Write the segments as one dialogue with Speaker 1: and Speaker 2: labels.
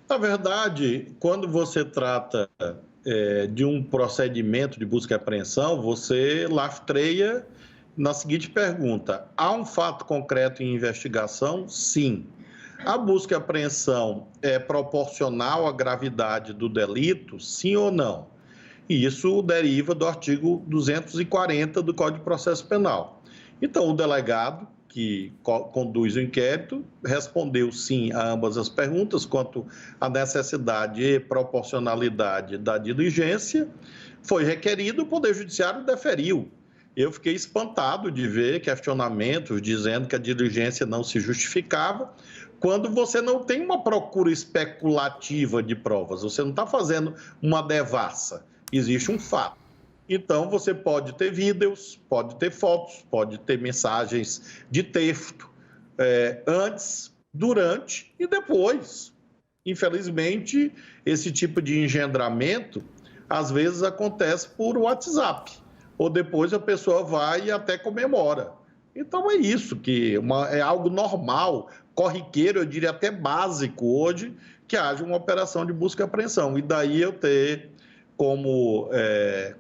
Speaker 1: Na verdade, quando você trata de um procedimento de busca e apreensão, você lastreia na seguinte pergunta: há um fato concreto em investigação? Sim. A busca e apreensão é proporcional à gravidade do delito? Sim ou não? E isso deriva do artigo 240 do Código de Processo Penal. Então, o delegado que conduz o inquérito respondeu sim a ambas as perguntas quanto à necessidade e proporcionalidade da diligência. Foi requerido, o Poder Judiciário deferiu. Eu fiquei espantado de ver questionamentos dizendo que a diligência não se justificava, quando você não tem uma procura especulativa de provas, você não está fazendo uma devassa, existe um fato. Então, você pode ter vídeos, pode ter fotos, pode ter mensagens de texto, antes, durante e depois. Infelizmente, esse tipo de engendramento, às vezes, acontece por WhatsApp, ou depois a pessoa vai e até comemora. Então, é isso, que é algo normal, corriqueiro, eu diria até básico hoje, que haja uma operação de busca e apreensão. E daí eu ter como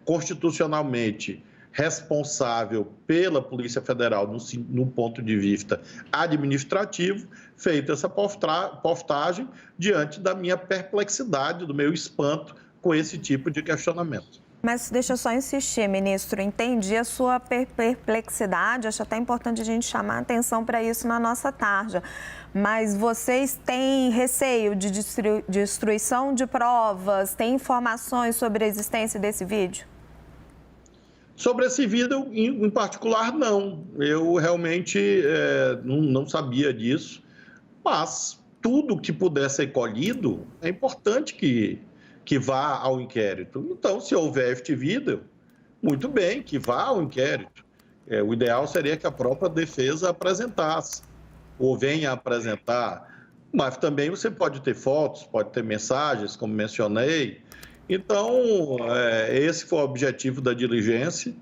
Speaker 1: constitucionalmente responsável pela Polícia Federal no ponto de vista administrativo, feita essa postagem diante da minha perplexidade, do meu espanto com esse tipo de questionamento.
Speaker 2: Mas deixa eu só insistir, ministro, entendi a sua perplexidade, acho até importante a gente chamar a atenção para isso na nossa tarja. Mas vocês têm receio de destruição de provas, têm informações sobre a existência desse vídeo?
Speaker 1: Sobre esse vídeo, em particular, não. Eu realmente não sabia disso, mas tudo que puder ser colhido, é importante que vá ao inquérito. Então, se houver este vídeo, muito bem, que vá ao inquérito. O ideal seria que a própria defesa apresentasse, ou venha apresentar, mas também você pode ter fotos, pode ter mensagens, como mencionei. Então, esse foi o objetivo da diligência,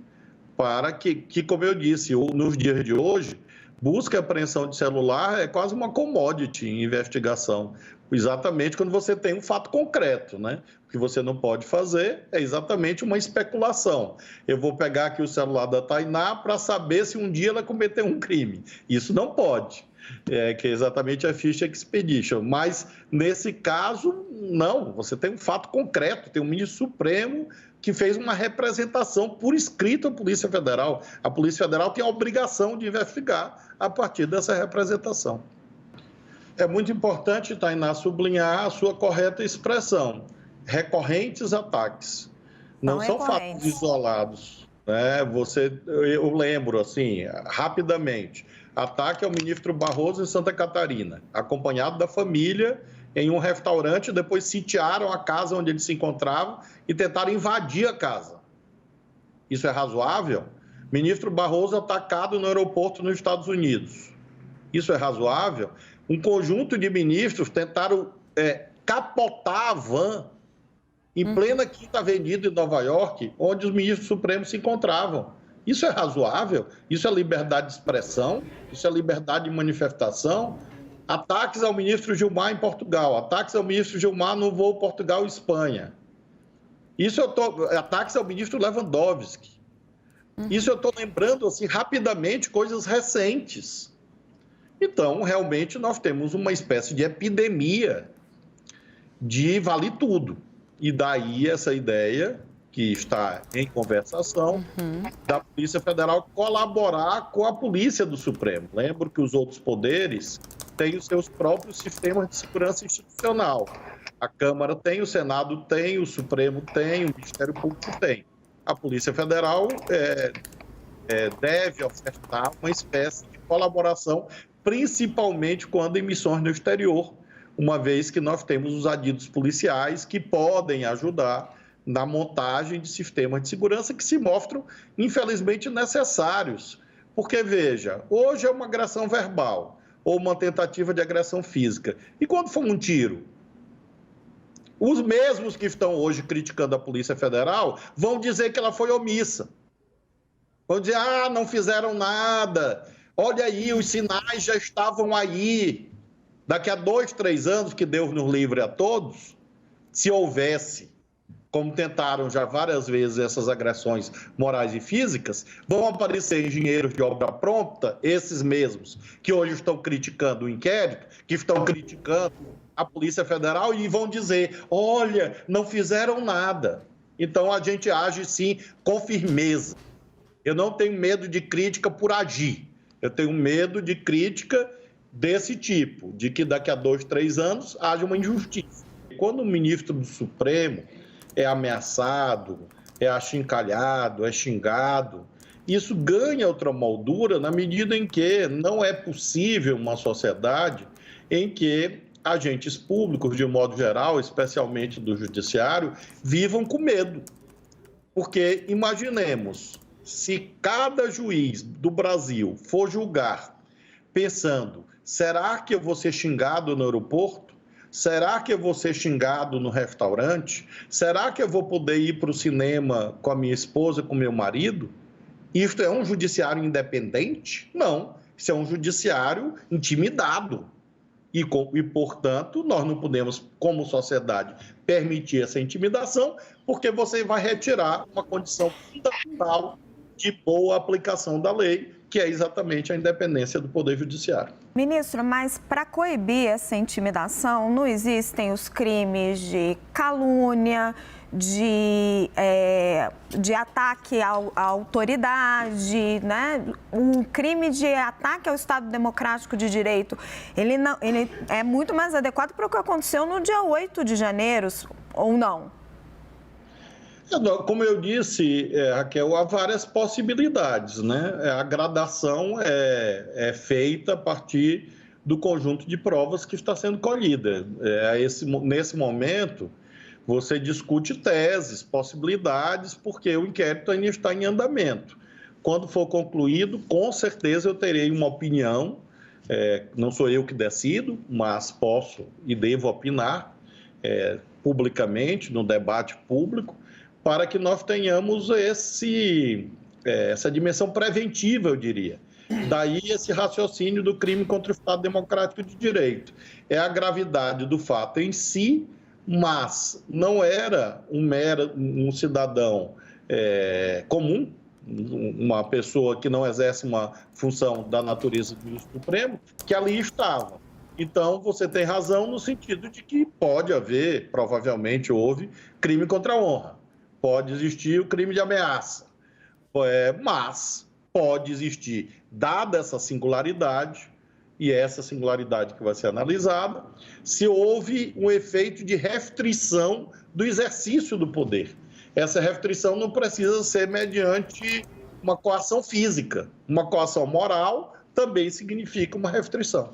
Speaker 1: para que, como eu disse, nos dias de hoje, busca e apreensão de celular é quase uma commodity em investigação, exatamente quando você tem um fato concreto, né? O que você não pode fazer é exatamente uma especulação. Eu vou pegar aqui o celular da Tainá para saber se um dia ela cometeu um crime. Isso não pode. Que é exatamente a ficha expedition. Mas, nesse caso, não. Você tem um fato concreto, tem um ministro Supremo que fez uma representação por escrito à Polícia Federal. A Polícia Federal tem a obrigação de investigar a partir dessa representação. É muito importante, Tainá, sublinhar a sua correta expressão. Recorrentes ataques. Não são fatos isolados. Né? Eu lembro, assim, rapidamente, ataque ao ministro Barroso em Santa Catarina, acompanhado da família em um restaurante, depois sitiaram a casa onde ele se encontrava e tentaram invadir a casa. Isso é razoável? Ministro Barroso atacado no aeroporto nos Estados Unidos. Isso é razoável? Um conjunto de ministros tentaram capotar a van em plena Quinta Avenida em Nova York, onde os ministros supremos se encontravam. Isso é razoável? Isso é liberdade de expressão? Isso é liberdade de manifestação? Ataques ao ministro Gilmar em Portugal, ataques ao ministro Gilmar no voo Portugal-Espanha. Ataques ao ministro Lewandowski. Isso eu estou lembrando, assim, rapidamente, coisas recentes. Então, realmente, nós temos uma espécie de epidemia de vale tudo. E daí essa ideia, que está em conversação, da Polícia Federal colaborar com a Polícia do Supremo. Lembro que os outros poderes têm os seus próprios sistemas de segurança institucional. A Câmara tem, o Senado tem, o Supremo tem, o Ministério Público tem. A Polícia Federal deve ofertar uma espécie de colaboração, principalmente quando em missões no exterior, uma vez que nós temos os adidos policiais que podem ajudar na montagem de sistemas de segurança que se mostram, infelizmente, necessários. Porque, veja, hoje é uma agressão verbal ou uma tentativa de agressão física. E quando for um tiro? Os mesmos que estão hoje criticando a Polícia Federal vão dizer que ela foi omissa. Vão dizer, não fizeram nada. Olha aí, os sinais já estavam aí. Daqui a 2, 3 anos, que Deus nos livre a todos, se houvesse, como tentaram já várias vezes essas agressões morais e físicas, vão aparecer engenheiros de obra pronta, esses mesmos, que hoje estão criticando o inquérito, que estão criticando a Polícia Federal e vão dizer, olha, não fizeram nada. Então, a gente age, sim, com firmeza. Eu não tenho medo de crítica por agir. Eu tenho medo de crítica desse tipo, de que daqui a 2, 3 anos haja uma injustiça. Quando o ministro do Supremo é ameaçado, é achincalhado, é xingado, isso ganha outra moldura na medida em que não é possível uma sociedade em que agentes públicos, de um modo geral, especialmente do judiciário, vivam com medo. Porque imaginemos, se cada juiz do Brasil for julgar pensando, será que eu vou ser xingado no aeroporto? Será que eu vou ser xingado no restaurante? Será que eu vou poder ir para o cinema com a minha esposa, com o meu marido? Isto é um judiciário independente? Não, isso é um judiciário intimidado. E, portanto, nós não podemos, como sociedade, permitir essa intimidação, porque você vai retirar uma condição fundamental de boa aplicação da lei, que é exatamente a independência do Poder Judiciário.
Speaker 2: Ministro, mas para coibir essa intimidação, não existem os crimes de calúnia, de ataque à autoridade, né? Um crime de ataque ao Estado Democrático de Direito, ele é muito mais adequado para o que aconteceu no dia 8 de janeiro, ou não?
Speaker 1: Como eu disse, Raquel, há várias possibilidades, né? A gradação é feita a partir do conjunto de provas que está sendo colhida. Nesse momento, você discute teses, possibilidades, porque o inquérito ainda está em andamento. Quando for concluído, com certeza eu terei uma opinião, não sou eu que decido, mas posso e devo opinar publicamente, no debate público, para que nós tenhamos essa dimensão preventiva, eu diria. Daí esse raciocínio do crime contra o Estado Democrático de Direito. É a gravidade do fato em si, mas não era um cidadão comum, uma pessoa que não exerce uma função da natureza do Supremo, que ali estava. Então, você tem razão no sentido de que pode haver, provavelmente houve, crime contra a honra. Pode existir o crime de ameaça, mas pode existir, dada essa singularidade, e essa singularidade que vai ser analisada, se houve um efeito de restrição do exercício do poder. Essa restrição não precisa ser mediante uma coação física. Uma coação moral também significa uma restrição.